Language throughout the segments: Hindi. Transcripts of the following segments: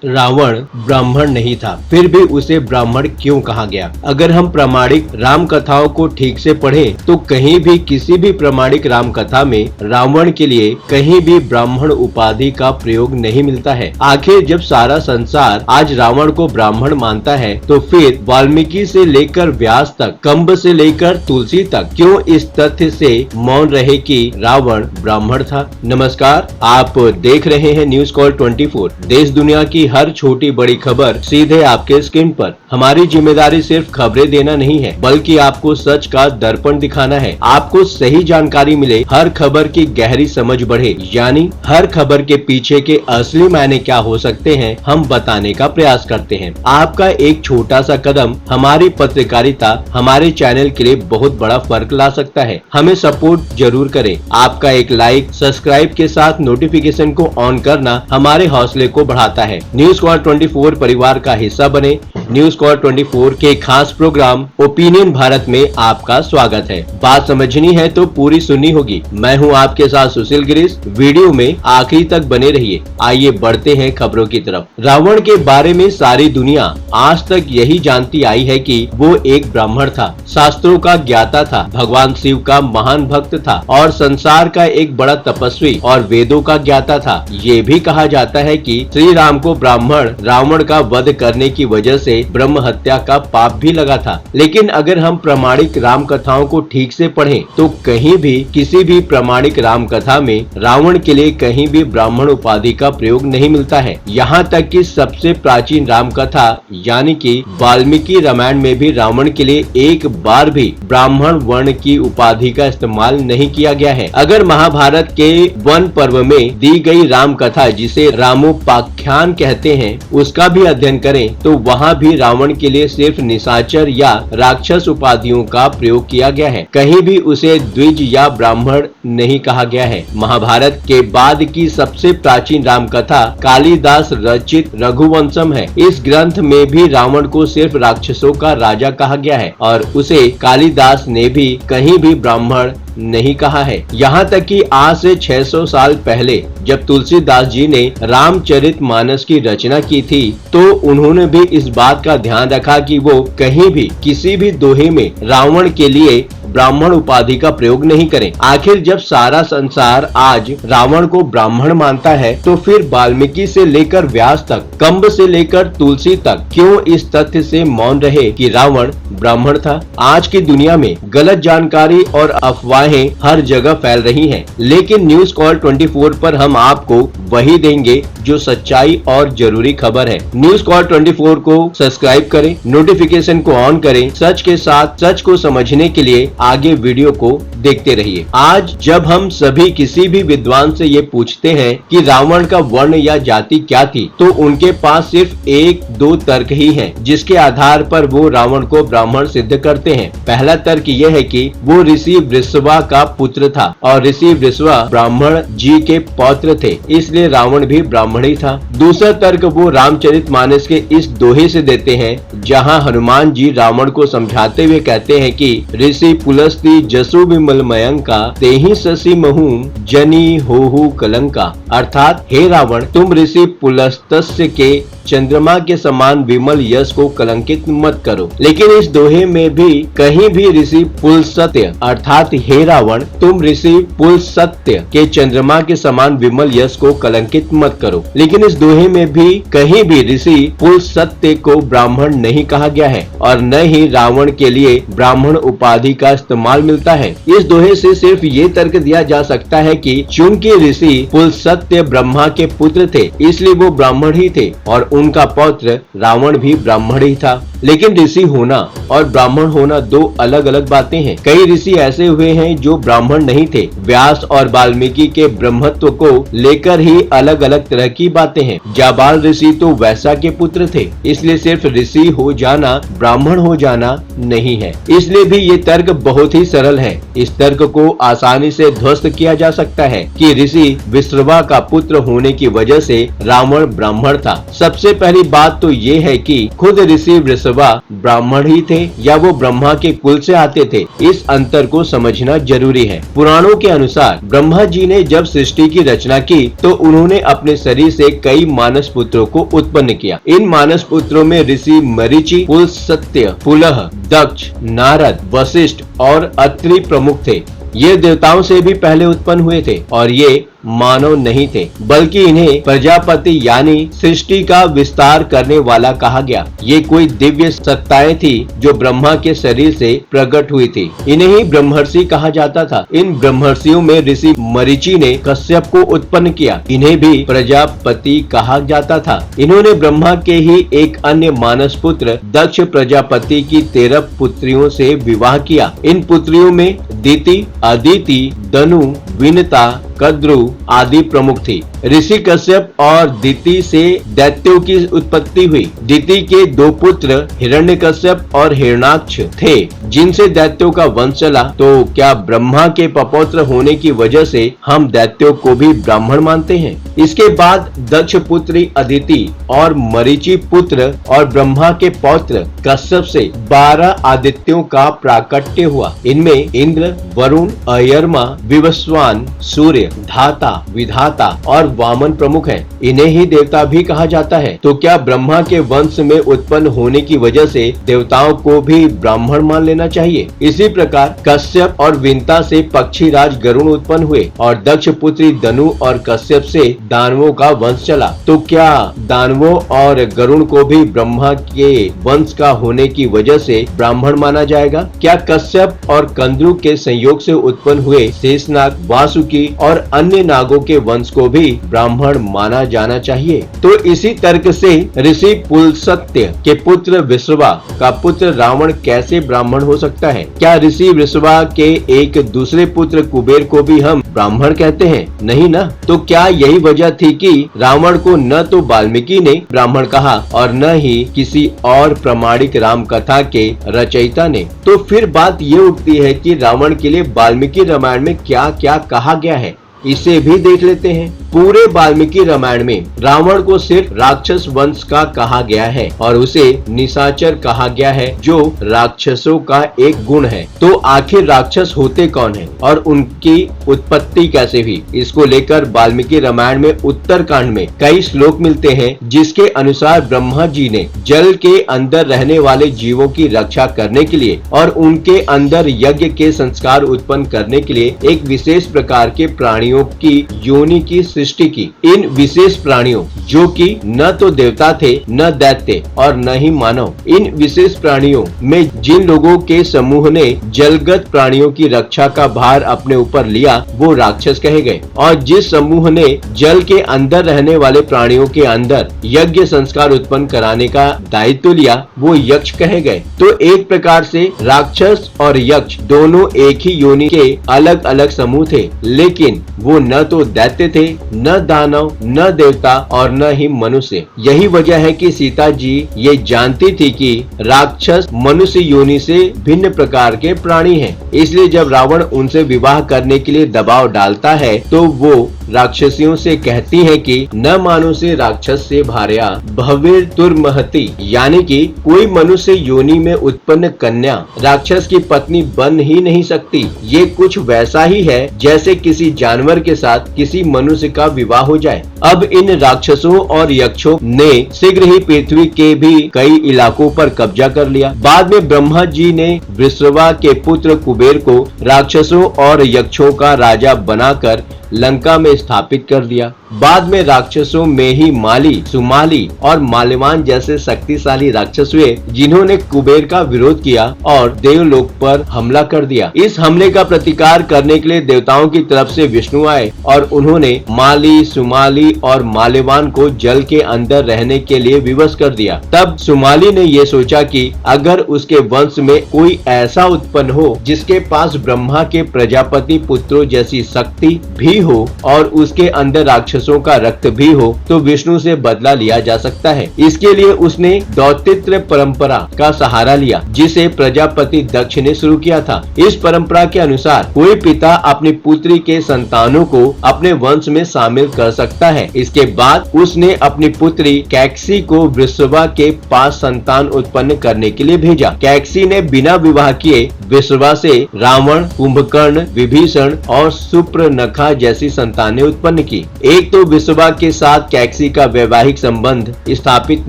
रावण ब्राह्मण नहीं था, फिर भी उसे ब्राह्मण क्यों कहा गया? अगर हम प्रामाणिक राम कथाओं को ठीक से पढ़ें, तो कहीं भी किसी भी प्रामाणिक राम कथा में रावण के लिए कहीं भी ब्राह्मण उपाधि का प्रयोग नहीं मिलता है। आखिर जब सारा संसार आज रावण को ब्राह्मण मानता है, तो फिर वाल्मीकि से लेकर व्यास तक, कंब से लेकर तुलसी तक क्यों इस तथ्य से मौन रहे कि रावण ब्राह्मण था? नमस्कार, आप देख रहे हैं न्यूज कॉल 24। देश दुनिया की हर छोटी बड़ी खबर सीधे आपके स्क्रीन पर। हमारी जिम्मेदारी सिर्फ खबरें देना नहीं है, बल्कि आपको सच का दर्पण दिखाना है। आपको सही जानकारी मिले, हर खबर की गहरी समझ बढ़े, यानी हर खबर के पीछे के असली मायने क्या हो सकते हैं, हम बताने का प्रयास करते हैं। आपका एक छोटा सा कदम हमारी पत्रकारिता, हमारे चैनल के लिए बहुत बड़ा फर्क ला सकता है। हमें सपोर्ट जरूर करें। आपका एक लाइक, सब्सक्राइब के साथ नोटिफिकेशन को ऑन करना हमारे हौसले को बढ़ाता है। न्यूज कॉल 24 परिवार का हिस्सा बने। न्यूज कॉल 24 के खास प्रोग्राम ओपिनियन भारत में आपका स्वागत है। बात समझनी है तो पूरी सुननी होगी। मैं हूं आपके साथ सुशील गिरीश। वीडियो में आखिरी तक बने रहिए। आइए बढ़ते हैं खबरों की तरफ। रावण के बारे में सारी दुनिया आज तक यही जानती आई है कि वो एक ब्राह्मण था, शास्त्रों का ज्ञाता था, भगवान शिव का महान भक्त था और संसार का एक बड़ा तपस्वी और वेदों का ज्ञाता था। ये भी कहा जाता है कि श्री राम को ब्राह्मण रावण का वध करने की वजह से ब्रह्म हत्या का पाप भी लगा था। लेकिन अगर हम प्रामाणिक राम कथाओं को ठीक से पढ़ें, तो कहीं भी किसी भी प्रामाणिक राम कथा में रावण के लिए कहीं भी ब्राह्मण उपाधि का प्रयोग नहीं मिलता है। यहाँ तक कि सबसे प्राचीन राम कथा यानी कि वाल्मीकि रामायण में भी रावण के लिए एक बार भी ब्राह्मण वर्ण की उपाधि का इस्तेमाल नहीं किया गया है। अगर महाभारत के वन पर्व में दी गई राम कथा, जिसे रामोपाख्यान कहते हैं, उसका भी अध्ययन करें, तो वहाँ भी रावण के लिए सिर्फ निशाचर या राक्षस उपाधियों का प्रयोग किया गया है। कहीं भी उसे द्विज या ब्राह्मण नहीं कहा गया है। महाभारत के बाद की सबसे प्राचीन राम कथा कालिदास रचित रघुवंशम है। इस ग्रंथ में भी रावण को सिर्फ राक्षसों का राजा कहा गया है और उसे कालिदास ने भी कहीं भी ब्राह्मण नहीं कहा है। यहाँ तक कि आज से 600 साल पहले जब तुलसीदास जी ने रामचरितमानस की रचना की थी, तो उन्होंने भी इस बात का ध्यान रखा कि वो कहीं भी किसी भी दोहे में रावण के लिए ब्राह्मण उपाधि का प्रयोग नहीं करें। आखिर जब सारा संसार आज रावण को ब्राह्मण मानता है, तो फिर वाल्मीकि से लेकर व्यास तक, कंब से लेकर तुलसी तक क्यों इस तथ्य से मौन रहे कि रावण ब्राह्मण था? आज की दुनिया में गलत जानकारी और अफवाहें हर जगह फैल रही हैं, लेकिन न्यूज कॉल 24 पर हम आपको वही देंगे जो सच्चाई और जरूरी खबर है। न्यूज कॉल 24 को सब्सक्राइब करें, नोटिफिकेशन को ऑन करें। सच के साथ सच को समझने के लिए आगे वीडियो को देखते रहिए। आज जब हम सभी किसी भी विद्वान से ये पूछते हैं कि रावण का वर्ण या जाति क्या थी, तो उनके पास सिर्फ एक दो तर्क ही हैं, जिसके आधार पर वो रावण को ब्राह्मण सिद्ध करते हैं। पहला तर्क यह है कि वो ऋषि वृषवा का पुत्र था और ऋषि वृषवा ब्राह्मण जी के पौत्र थे, इसलिए रावण भी ब्राह्मण ही था। दूसरा तर्क वो रामचरितमानस के इस दोहे से देते हैं, जहाँ हनुमान जी रावण को समझाते हुए कहते हैं कि ऋषि पुलस्ती जसु विमल मयंका तेहि शशि महूम जनी होहु कलंका। अर्थात हे रावण, तुम ऋषि पुलस्त्य के चंद्रमा के समान विमल यश को कलंकित मत करो। लेकिन इस दोहे में भी कहीं भी ऋषि पुलस्त्य अर्थात हे रावण, तुम ऋषि पुलस्त्य के चंद्रमा के समान विमल यश को कलंकित मत करो। लेकिन इस दोहे में भी कहीं भी ऋषि पुलस्त्य को ब्राह्मण नहीं कहा गया है और न ही रावण के लिए ब्राह्मण उपाधि का इस्तेमाल मिलता है। इस दोहे से सिर्फ ये तर्क दिया जा सकता है कि चूंकि ऋषि पुलस्त्य ब्रह्मा के पुत्र थे, इसलिए वो ब्राह्मण ही थे और उनका पौत्र रावण भी ब्राह्मण ही था। लेकिन ऋषि होना और ब्राह्मण होना दो अलग अलग बातें हैं। कई ऋषि ऐसे हुए हैं जो ब्राह्मण नहीं थे। व्यास और वाल्मीकि के ब्रह्मत्व को लेकर ही अलग अलग तरह की बातें हैं। जाबाल ऋषि तो वैसा के पुत्र थे, इसलिए सिर्फ ऋषि हो जाना ब्राह्मण हो जाना नहीं है। इसलिए भी ये तर्क बहुत ही सरल है। इस तर्क को आसानी से ध्वस्त किया जा सकता है कि ऋषि विश्रवा का पुत्र होने की वजह से रावण ब्राह्मण था। सबसे पहली बात तो ये है कि खुद ऋषि वृषभा ब्राह्मण ही थे या वो ब्रह्मा के कुल से आते थे, इस अंतर को समझना जरूरी है। पुराणों के अनुसार ब्रह्मा जी ने जब सृष्टि की रचना की तो उन्होंने अपने शरीर से कई मानस पुत्रों को उत्पन्न किया। इन मानस पुत्रों में ऋषि मरीचि, पुलस्त्य, पुलह, दक्ष, नारद, वशिष्ठ और अत्रि प्रमुख थे। ये देवताओं से भी पहले उत्पन्न हुए थे और ये मानव नहीं थे, बल्कि इन्हें प्रजापति यानी सृष्टि का विस्तार करने वाला कहा गया। ये कोई दिव्य सत्ताएं थी जो ब्रह्मा के शरीर से प्रकट हुई थी। इन्हें ही ब्रह्मर्षि कहा जाता था। इन ब्रह्मर्षियों में ऋषि मरीचि ने कश्यप को उत्पन्न किया। इन्हें भी प्रजापति कहा जाता था। इन्होंने ब्रह्मा के ही एक अन्य मानस पुत्र दक्ष प्रजापति की 13 पुत्रियों से विवाह किया। इन पुत्रियों में दिति, अदिति, दनु, विनता, कद्रु आदि प्रमुख थी। ऋषि कश्यप और दिति से दैत्यों की उत्पत्ति हुई। दिति के 2 पुत्र हिरण्यकश्यप और हिरण्याक्ष थे, जिनसे दैत्यों का वंश चला। तो क्या ब्रह्मा के पपौत्र होने की वजह से हम दैत्यों को भी ब्राह्मण मानते हैं? इसके बाद दक्ष पुत्री अदिति और मरीचि पुत्र और ब्रह्मा के पौत्र कश्यप से 12 आदित्यों का प्राकट्य हुआ। इनमें इंद्र, वरुण, अयरमा, विवस्वान, सूर्य, धाता, विधाता और वामन प्रमुख हैं। इन्हें ही देवता भी कहा जाता है। तो क्या ब्रह्मा के वंश में उत्पन्न होने की वजह से देवताओं को भी ब्राह्मण मान लेना चाहिए? इसी प्रकार कश्यप और विनता से पक्षी राज गरुण उत्पन्न हुए और दक्ष पुत्री दनु और कश्यप से दानवों का वंश चला। तो क्या दानवों और गरुण को भी ब्रह्मा के वंश का होने की वजह से ब्राह्मण माना जाएगा? क्या कश्यप और कंद्रु के संयोग से उत्पन्न हुए शेषनाग, वासुकी और अन्य नागों के वंश को भी ब्राह्मण माना जाना चाहिए? तो इसी तर्क से ऋषि पुलस्त्य के पुत्र वृषभा का पुत्र रावण कैसे ब्राह्मण हो सकता है? क्या ऋषि वृषभा के एक दूसरे पुत्र कुबेर को भी हम ब्राह्मण कहते हैं? नहीं ना। तो क्या यही वजह थी कि रावण को न तो वाल्मीकि ने ब्राह्मण कहा और न ही किसी और प्रामाणिक राम कथा के रचयिता ने? तो फिर बात ये उठती है कि रावण के लिए वाल्मीकि रामायण में क्या क्या कहा गया है, इसे भी देख लेते हैं। पूरे वाल्मीकि रामायण में रावण को सिर्फ राक्षस वंश का कहा गया है और उसे निशाचर कहा गया है, जो राक्षसों का एक गुण है। तो आखिर राक्षस होते कौन हैं और उनकी उत्पत्ति कैसे हुई? इसको लेकर वाल्मीकि रामायण में उत्तरकांड में कई श्लोक मिलते हैं, जिसके अनुसार ब्रह्मा जी ने जल के अंदर रहने वाले जीवों की रक्षा करने के लिए और उनके अंदर यज्ञ के संस्कार उत्पन्न करने के लिए एक विशेष प्रकार के प्राणियों की योनि की सृष्टि की। इन विशेष प्राणियों, जो कि न तो देवता थे, न दैत्य और न ही मानव, इन विशेष प्राणियों में जिन लोगों के समूह ने जलगत प्राणियों की रक्षा का भार अपने ऊपर लिया वो राक्षस कहे गए, और जिस समूह ने जल के अंदर रहने वाले प्राणियों के अंदर यज्ञ संस्कार उत्पन्न कराने का दायित्व लिया वो यक्ष कहे गए। तो एक प्रकार से राक्षस और यक्ष दोनों एक ही योनि के अलग अलग समूह थे, लेकिन वो न तो दैत्य थे, न दानव, न देवता और न ही मनुष्य। यही वजह है कि सीता जी ये जानती थी कि राक्षस मनुष्य योनि से भिन्न प्रकार के प्राणी हैं। इसलिए जब रावण उनसे विवाह करने के लिए दबाव डालता है तो वो राक्षसियों से कहती है कि न मानुषे राक्षस से भार्या भव्य तुर्महति, यानी कि कोई मनुष्य योनि में उत्पन्न कन्या राक्षस की पत्नी बन ही नहीं सकती। ये कुछ वैसा ही है जैसे किसी जानवर के साथ किसी मनुष्य का विवाह हो जाए। अब इन राक्षसों और यक्षों ने शीघ्र ही पृथ्वी के भी कई इलाकों पर कब्जा कर लिया। बाद में ब्रह्मा जी ने वृषभा के पुत्र कुबेर को राक्षसों और यक्षों का राजा बनाकर लंका में स्थापित कर दिया। बाद में राक्षसों में ही माली, सुमाली और माल्यवान जैसे शक्तिशाली राक्षस हुए, जिन्होंने कुबेर का विरोध किया और देवलोक पर हमला कर दिया। इस हमले का प्रतिकार करने के लिए देवताओं की तरफ से विष्णु आए और उन्होंने माली, सुमाली और माल्यवान को जल के अंदर रहने के लिए विवश कर दिया। तब सुमाली ने ये सोचा कि अगर उसके वंश में कोई ऐसा उत्पन्न हो जिसके पास ब्रह्मा के प्रजापति पुत्रों जैसी शक्ति भी हो और उसके अंदर राक्षस राक्षसों का रक्त भी हो तो विष्णु से बदला लिया जा सकता है। इसके लिए उसने दौतित्र परंपरा का सहारा लिया, जिसे प्रजापति दक्ष ने शुरू किया था। इस परंपरा के अनुसार कोई पिता अपनी पुत्री के संतानों को अपने वंश में शामिल कर सकता है। इसके बाद उसने अपनी पुत्री कैकसी को वृषभा के पास संतान उत्पन्न करने के लिए भेजा। कैकसी ने बिना विवाह किए वृषभा से रावण, कुंभकर्ण, विभीषण और सुपर्णखा जैसी संतानें उत्पन्न की। एक तो वृषभा के साथ कैकसी का वैवाहिक संबंध स्थापित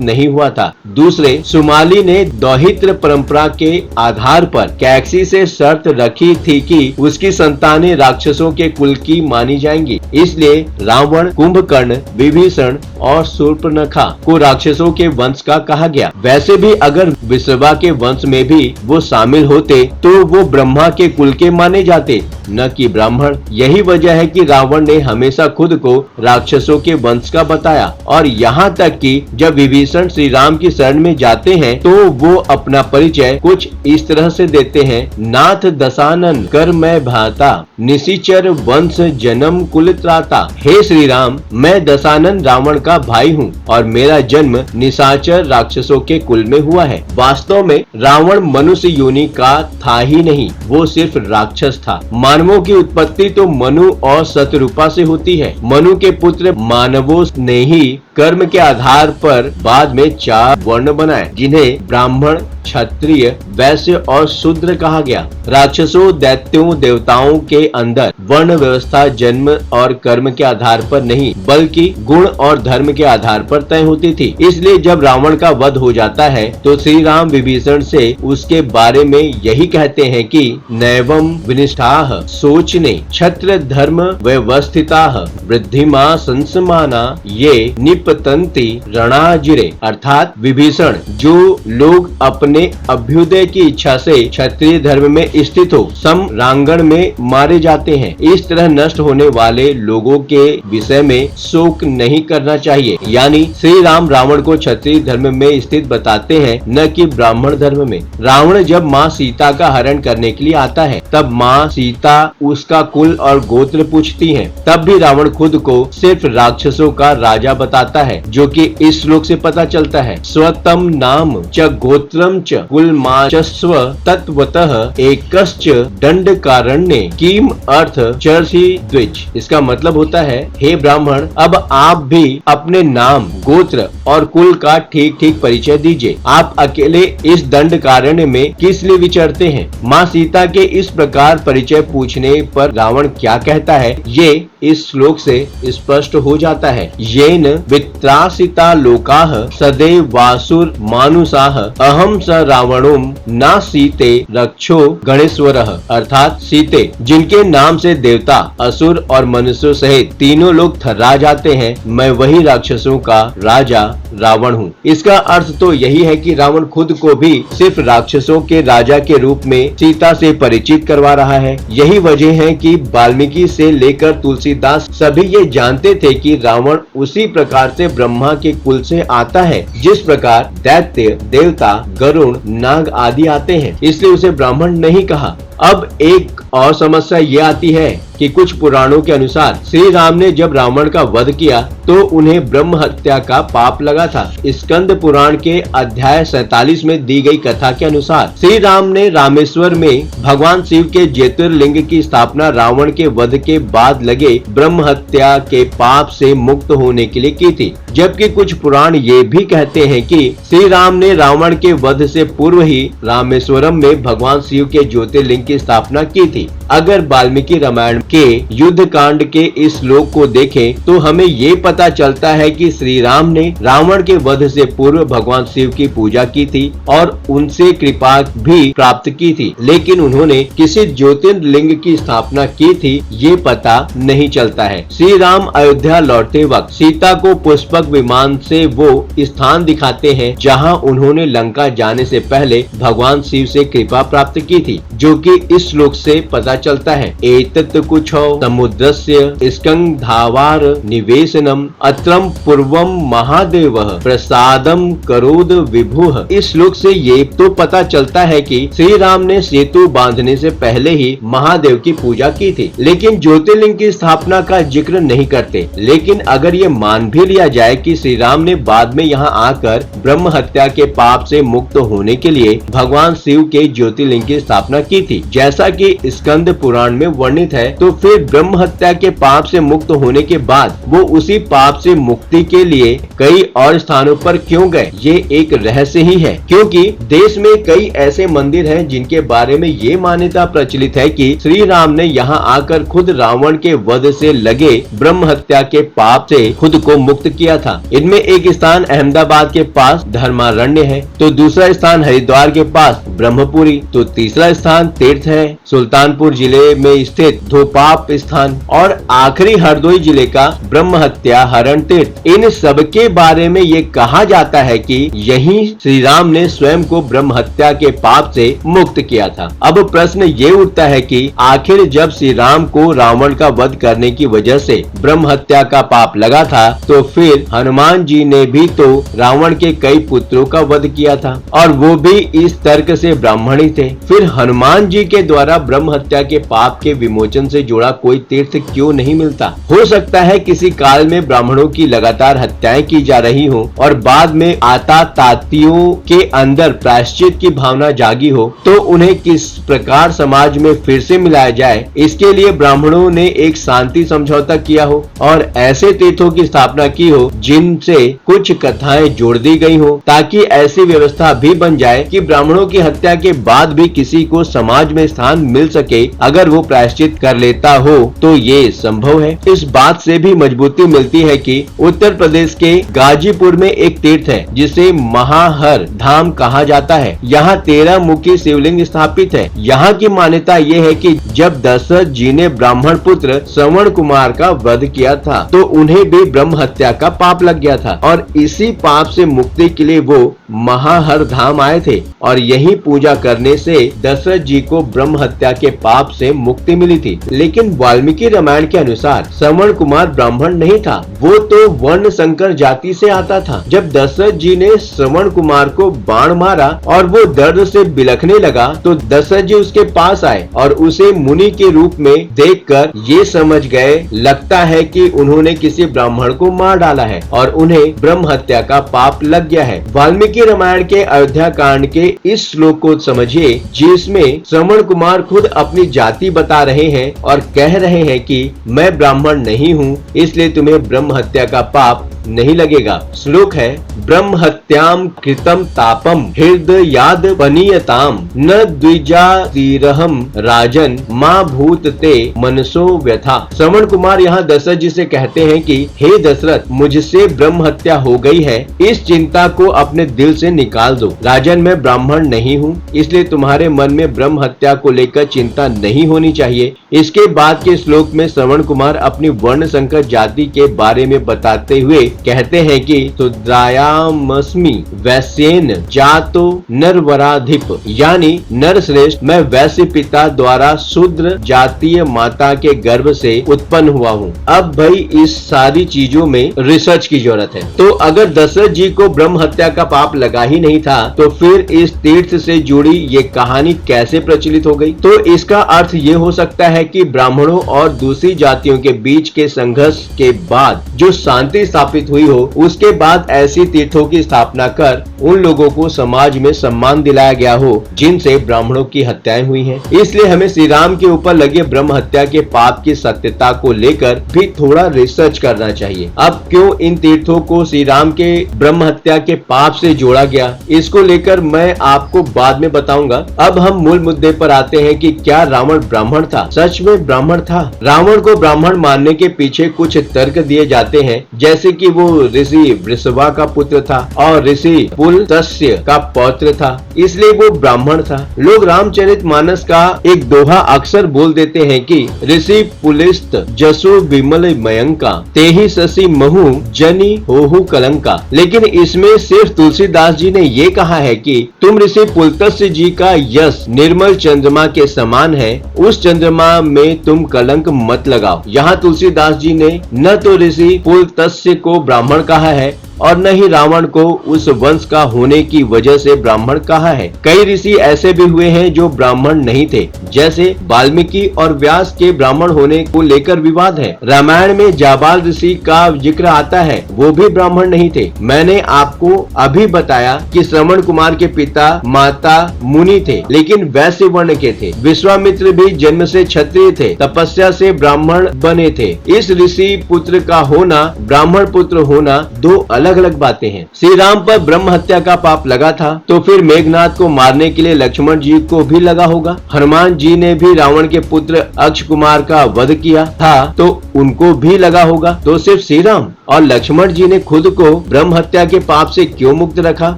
नहीं हुआ था। दूसरे, सुमाली ने दौहित्र परंपरा के आधार पर कैकसी से शर्त रखी थी कि उसकी संतानें राक्षसों के कुल की मानी जाएंगी। इसलिए रावण, कुंभकर्ण, विभीषण और सुपर्णखा को राक्षसों के वंश का कहा गया। वैसे भी अगर वृषभा के वंश में भी वो शामिल होते तो वो ब्रह्मा के कुल के माने जाते, न कि ब्राह्मण। यही वजह है कि रावण ने हमेशा खुद को राक्षसों के वंश का बताया। और यहाँ तक कि जब विभीषण श्री राम की शरण में जाते हैं तो वो अपना परिचय कुछ इस तरह से देते हैं। नाथ दशानन कर मैं भाता, निशिचर वंश जन्म कुल त्राता। हे श्री राम, मैं दशानन रावण का भाई हूँ और मेरा जन्म निशाचर राक्षसों के कुल में हुआ है। वास्तव में रावण मनुष्य योनि का था ही नहीं, वो सिर्फ राक्षस था। मानवों की उत्पत्ति तो मनु और शतरूपा से होती है। मनु के पुत्र मानवों ने ही कर्म के आधार पर बाद में 4 वर्ण बनाए, जिन्हें ब्राह्मण, क्षत्रिय, वैश्य और शूद्र कहा गया। राक्षसों, दैत्यों, देवताओं के अंदर वर्ण व्यवस्था जन्म और कर्म के आधार पर नहीं बल्कि गुण और धर्म के आधार पर तय होती थी। इसलिए जब रावण का वध हो जाता है तो श्री राम विभीषण से उसके बारे में यही कहते हैं कि नैवम विनिष्ठाः सोचने क्षत्र धर्म व्यवस्थिताः वृद्धिमा संसमाना ये निपतंति रणाजिरे। अर्थात विभीषण, जो लोग अपने अभ्युदय की इच्छा से क्षत्रिय धर्म में स्थित हो समरांगण में मारे जाते हैं। इस तरह नष्ट होने वाले लोगों के विषय में शोक नहीं करना चाहिए। यानी श्री राम रावण को क्षत्रिय धर्म में स्थित बताते हैं, न कि ब्राह्मण धर्म में। रावण जब माँ सीता का हरण करने के लिए आता है तब माँ सीता उसका कुल और गोत्र पूछती हैं। तब भी रावण खुद को सिर्फ राक्षसों का राजा बताता है, जो कि इस श्लोक से पता चलता है। स्वतम नाम च गोत्रम च कुलमाचस्व तत्वतः एकश्च दंडकारण्ये किम अर्थ चर्षि द्विज। इसका मतलब होता है, हे ब्राह्मण, अब आप भी अपने नाम, गोत्र और कुल का ठीक ठीक परिचय दीजिए। आप अकेले इस दंडकारण्य में किस लिए विचरते हैं? माँ सीता के इस प्रकार परिचय पूछने पर रावण क्या कहता है, ये इस श्लोक से स्पष्ट हो जाता है। येन वित्रासिता लोकाः सदैव वासुर मानुषाः अहम स रावणों न सीते रक्षो गणेश्वरः। अर्थात सीते, जिनके नाम से देवता, असुर और मनुष्यों सहित तीनों लोग थर्रा जाते हैं, मैं वही राक्षसों का राजा रावण हूँ। इसका अर्थ तो यही है कि रावण खुद को भी सिर्फ राक्षसों के राजा के रूप में सीता से परिचित करवा रहा है। यही वजह है कि वाल्मीकि से लेकर तुलसीदास सभी ये जानते थे कि रावण उसी प्रकार से ब्रह्मा के कुल से आता है जिस प्रकार दैत्य, देवता, गरुड़, नाग आदि आते हैं। इसलिए उसे ब्राह्मण नहीं कहा। अब एक और समस्या ये आती है कि कुछ पुराणों के अनुसार श्री राम ने जब रावण का वध किया तो उन्हें ब्रह्म हत्या का पाप लगा था। स्कंद पुराण के अध्याय 47 में दी गई कथा के अनुसार श्री राम ने रामेश्वर में भगवान शिव के ज्योतिर्लिंग की स्थापना रावण के वध के बाद लगे ब्रह्म हत्या के पाप से मुक्त होने के लिए की थी। जबकि कुछ पुराण ये भी कहते हैं कि श्री राम ने रावण के वध से पूर्व ही रामेश्वरम में भगवान शिव के ज्योतिर्लिंग की स्थापना की थी। अगर वाल्मीकि रामायण के युद्ध कांड के इस श्लोक को देखें तो हमें ये पता चलता है कि श्री राम ने रावण के वध से पूर्व भगवान शिव की पूजा की थी और उनसे कृपा भी प्राप्त की थी, लेकिन उन्होंने किसी ज्योतिर्लिंग की स्थापना की थी ये पता नहीं चलता है। श्री राम अयोध्या लौटते वक्त सीता को पुष्पक विमान से वो स्थान दिखाते हैं जहाँ उन्होंने लंका जाने से पहले भगवान शिव से कृपा प्राप्त की थी, जो कि इस श्लोक से पता चलता है। एतत् कुछौ समुद्रस्य स्कंधावार निवेशनम अत्रम पूर्वम महादेवः प्रसादम करोद विभुः। इस श्लोक से ये तो पता चलता है कि श्री राम ने सेतु बांधने से पहले ही महादेव की पूजा की थी, लेकिन ज्योतिर्लिंग की स्थापना का जिक्र नहीं करते। लेकिन अगर ये मान भी लिया जाए कि श्री राम ने बाद में यहाँ आकर ब्रह्म हत्या के पाप से मुक्त होने के लिए भगवान शिव के ज्योतिर्लिंग की स्थापना की थी, जैसा कि स्कंद पुराण में वर्णित है, तो फिर ब्रह्म हत्या के पाप से मुक्त होने के बाद वो उसी पाप से मुक्ति के लिए कई और स्थानों पर क्यों गए, ये एक रहस्य ही है। क्योंकि देश में कई ऐसे मंदिर हैं जिनके बारे में ये मान्यता प्रचलित है कि श्री राम ने यहाँ आकर खुद रावण के वध से लगे ब्रह्म हत्या के पाप से खुद को मुक्त किया था। इनमें एक स्थान अहमदाबाद के पास धर्मारण्य है, तो दूसरा स्थान हरिद्वार के पास ब्रह्मपुरी, तो तीसरा स्थान तीर्थ है सुल्तानपुर जिले में स्थित धोपाप स्थान, और आखिरी हरदोई जिले का ब्रह्म हत्या हरण तीर्थ। इन सबके बारे में ये कहा जाता है कि यही श्री राम ने स्वयं को ब्रह्म हत्या के पाप से मुक्त किया था। अब प्रश्न ये उठता है कि आखिर जब श्री राम को रावण का वध करने की वजह से ब्रह्म हत्या का पाप लगा था, तो फिर हनुमान जी ने भी तो रावण के कई पुत्रों का वध किया था, और वो भी इस तर्क से ब्राह्मण ही थे। फिर हनुमान जी के द्वारा ब्रह्म हत्या के पाप के विमोचन से जुड़ा कोई तीर्थ क्यों नहीं मिलता? हो सकता है किसी काल में ब्राह्मणों की लगातार हत्याएं की जा रही हो और बाद में आता तातियों के अंदर प्रायश्चित की भावना जागी हो, तो उन्हें किस प्रकार समाज में फिर से मिलाया जाए, इसके लिए ब्राह्मणों ने एक शांति समझौता किया हो और ऐसे तीर्थों की स्थापना की हो जिनसे कुछ कथाएं जोड़ दी गई हो, ताकि ऐसी व्यवस्था भी बन जाए कि ब्राह्मणों की हत्या के बाद भी किसी को समाज में स्थान मिल सके अगर वो प्रायश्चित कर लेता हो, तो ये संभव है। इस बात से भी मजबूती मिलती है कि उत्तर प्रदेश के गाजीपुर में एक तीर्थ है जिसे महाहर धाम कहा जाता है। यहाँ 13 मुखी शिवलिंग स्थापित है। यहाँ की मान्यता ये है कि जब दशरथ जी ने ब्राह्मण पुत्र श्रवण कुमार का वध किया था, तो उन्हें भी ब्रह्म हत्या का पाप लग गया था, और इसी पाप से मुक्ति के लिए वो महाहर धाम आए थे, और यही पूजा करने से दशरथ जी को ब्रह्म हत्या के पाप से मुक्ति मिली थी। लेकिन वाल्मीकि रामायण के अनुसार श्रवण कुमार ब्राह्मण नहीं था, वो तो वर्ण संकर जाति से आता था। जब दशरथ जी ने श्रवण कुमार को बाण मारा और वो दर्द से बिलखने लगा, तो दशरथ जी उसके पास आए और उसे मुनि के रूप में देखकर ये समझ गए, लगता है कि उन्होंने किसी ब्राह्मण को मार डाला है और उन्हें ब्रह्म हत्या का पाप लग गया है। वाल्मीकि रामायण के अयोध्या कांड के इस श्लोक को समझिए, जिसमें श्रवण कुमार खुद अपनी जाति बता रहे हैं और कह रहे हैं कि मैं ब्राह्मण नहीं हूँ, इसलिए तुम्हें ब्रह्म हत्या का पाप नहीं लगेगा। श्लोक है, ब्रह्म हत्याम कृतम तापम हृदयाद पनीयताम न द्विजातिरहम राजन माँ भूत ते मनसो व्यथा। श्रवण कुमार यहाँ दशरथ जी से कहते हैं कि हे दशरथ, मुझसे ब्रह्म हत्या हो गई है, इस चिंता को अपने दिल से निकाल दो। राजन, मैं ब्राह्मण नहीं हूँ, इसलिए तुम्हारे मन में ब्रह्म हत्या को लेकर चिंता नहीं होनी चाहिए। इसके बाद के श्लोक में श्रवण कुमार अपनी वर्ण संकर जाति के बारे में बताते हुए कहते हैं कि शूद्रायामस्मि वैश्येन जातो नरवराधिप, यानी नरश्रेष्ठ, मैं वैश्य पिता द्वारा शूद्र जातीय माता के गर्भ से उत्पन्न हुआ हूँ। अब भाई इस सारी चीजों में रिसर्च की जरूरत है। तो अगर दशरथ जी को ब्रह्म हत्या का पाप लगा ही नहीं था, तो फिर इस तीर्थ से जुड़ी ये कहानी कैसे प्रचलित हो गई? तो इसका अर्थ ये हो सकता है कि ब्राह्मणों और दूसरी जातियों के बीच के संघर्ष के बाद जो शांति स्थापित हुई हो, उसके बाद ऐसी तीर्थों की स्थापना कर उन लोगों को समाज में सम्मान दिलाया गया हो जिनसे ब्राह्मणों की हत्याएं हुई हैं। इसलिए हमें श्री राम के ऊपर लगे ब्रह्म हत्या के पाप की सत्यता को लेकर भी थोड़ा रिसर्च करना चाहिए। अब क्यों इन तीर्थों को श्री राम के ब्रह्म हत्या के पाप से जोड़ा गया, इसको लेकर मैं आपको बाद में बताऊंगा। अब हम मूल मुद्दे पर आते हैं कि क्या रावण ब्राह्मण था? सच में ब्राह्मण था? रावण को ब्राह्मण मानने के पीछे कुछ तर्क दिए जाते हैं, जैसे कि वो ऋषि वृषभा का पुत्र था और ऋषि पुलत्स्य का पौत्र था, इसलिए वो ब्राह्मण था। लोग रामचरितमानस का एक दोहा अक्सर बोल देते हैं कि ऋषि पुलिस्त जसु विमल मयंका तेहि शशि महु जनि होहु कलंका, लेकिन इसमें सिर्फ तुलसीदास जी ने ये कहा है कि तुम ऋषि पुलत्स्य जी का यश निर्मल चंद्रमा के समान है, हैं उस चंद्रमा में तुम कलंक मत लगाओ। यहाँ तुलसीदास जी ने न तो ऋषि पुलत्स्य को ब्राह्मण कहा है और न ही रावण को उस वंश का होने की वजह से ब्राह्मण कहा है। कई ऋषि ऐसे भी हुए हैं जो ब्राह्मण नहीं थे, जैसे वाल्मीकि और व्यास के ब्राह्मण होने को लेकर विवाद है। रामायण में जाबाल ऋषि का जिक्र आता है, वो भी ब्राह्मण नहीं थे। मैंने आपको अभी बताया कि श्रवण कुमार के पिता माता मुनि थे, लेकिन वैश्य वर्ण के थे। विश्वामित्र भी जन्म से क्षत्रिय थे, तपस्या से ब्राह्मण बने थे। इस ऋषि पुत्र का होना, ब्राह्मण पुत्र होना दो अलग अलग बातें हैं। श्री राम पर ब्रह्म हत्या का पाप लगा था, तो फिर मेघनाथ को मारने के लिए लक्ष्मण जी को भी लगा होगा। हनुमान जी ने भी रावण के पुत्र अक्ष कुमार का वध किया था, तो उनको भी लगा होगा। तो सिर्फ श्री राम और लक्ष्मण जी ने खुद को ब्रह्म हत्या के पाप से क्यों मुक्त रखा,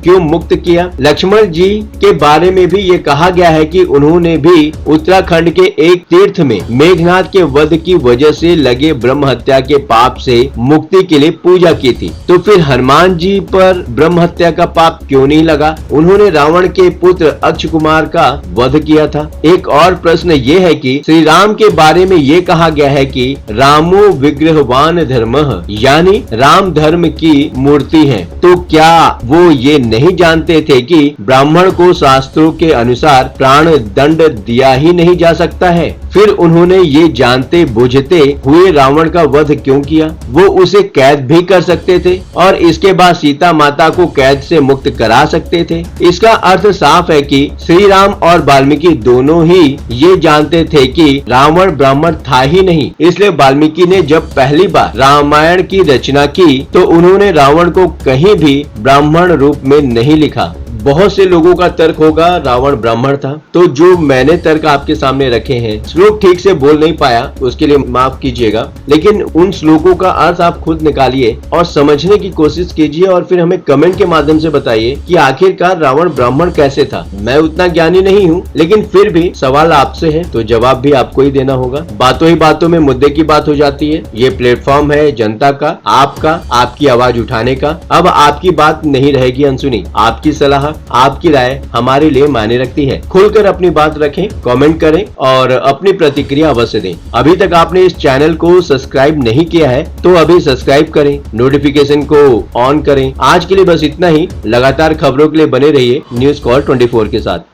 क्यों मुक्त किया? लक्ष्मण जी के बारे में भी ये कहा गया है कि उन्होंने भी उत्तराखंड के एक तीर्थ में मेघनाथ के वध की वजह से लगे ब्रह्म हत्या के पाप से मुक्ति के लिए पूजा की थी। तो फिर हनुमान जी पर ब्रह्म हत्या का पाप क्यों नहीं लगा? उन्होंने रावण के पुत्र अक्ष कुमार का वध किया था। एक और प्रश्न ये है कि श्री राम के बारे में ये कहा गया है कि रामो विग्रहवान धर्मः, यानी राम धर्म की मूर्ति है। तो क्या वो ये नहीं जानते थे कि ब्राह्मण को शास्त्रों के अनुसार प्राण दंड दिया ही नहीं जा सकता है? फिर उन्होंने ये जानते बुझते हुए रावण का वध क्यों किया? वो उसे कैद भी कर सकते थे और इसके बाद सीता माता को कैद से मुक्त करा सकते थे। इसका अर्थ साफ है कि श्री राम और वाल्मीकि दोनों ही ये जानते थे कि रावण ब्राह्मण था ही नहीं। इसलिए वाल्मीकि ने जब पहली बार रामायण की रचना की तो उन्होंने रावण को कहीं भी ब्राह्मण रूप में नहीं लिखा। बहुत से लोगों का तर्क होगा रावण ब्राह्मण था, तो जो मैंने तर्क आपके सामने रखे हैं, श्लोक ठीक से बोल नहीं पाया उसके लिए माफ कीजिएगा, लेकिन उन श्लोकों का अर्थ आप खुद निकालिए और समझने की कोशिश कीजिए और फिर हमें कमेंट के माध्यम से बताइए कि आखिरकार रावण ब्राह्मण कैसे था। मैं उतना ज्ञानी नहीं हूँ, लेकिन फिर भी सवाल आपसे है तो जवाब भी आपको ही देना होगा। बातों ही बातों में मुद्दे की बात हो जाती है। ये प्लेटफॉर्म है जनता का, आपका, आपकी आवाज उठाने का। अब आपकी बात नहीं रहेगी अनसुनी। आपकी सलाह, आपकी राय हमारे लिए मायने रखती है। खुलकर अपनी बात रखें, कमेंट करें और अपनी प्रतिक्रिया अवश्य दें। अभी तक आपने इस चैनल को सब्सक्राइब नहीं किया है तो अभी सब्सक्राइब करें, नोटिफिकेशन को ऑन करें। आज के लिए बस इतना ही। लगातार खबरों के लिए बने रहिए न्यूज़ कॉल 24 के साथ।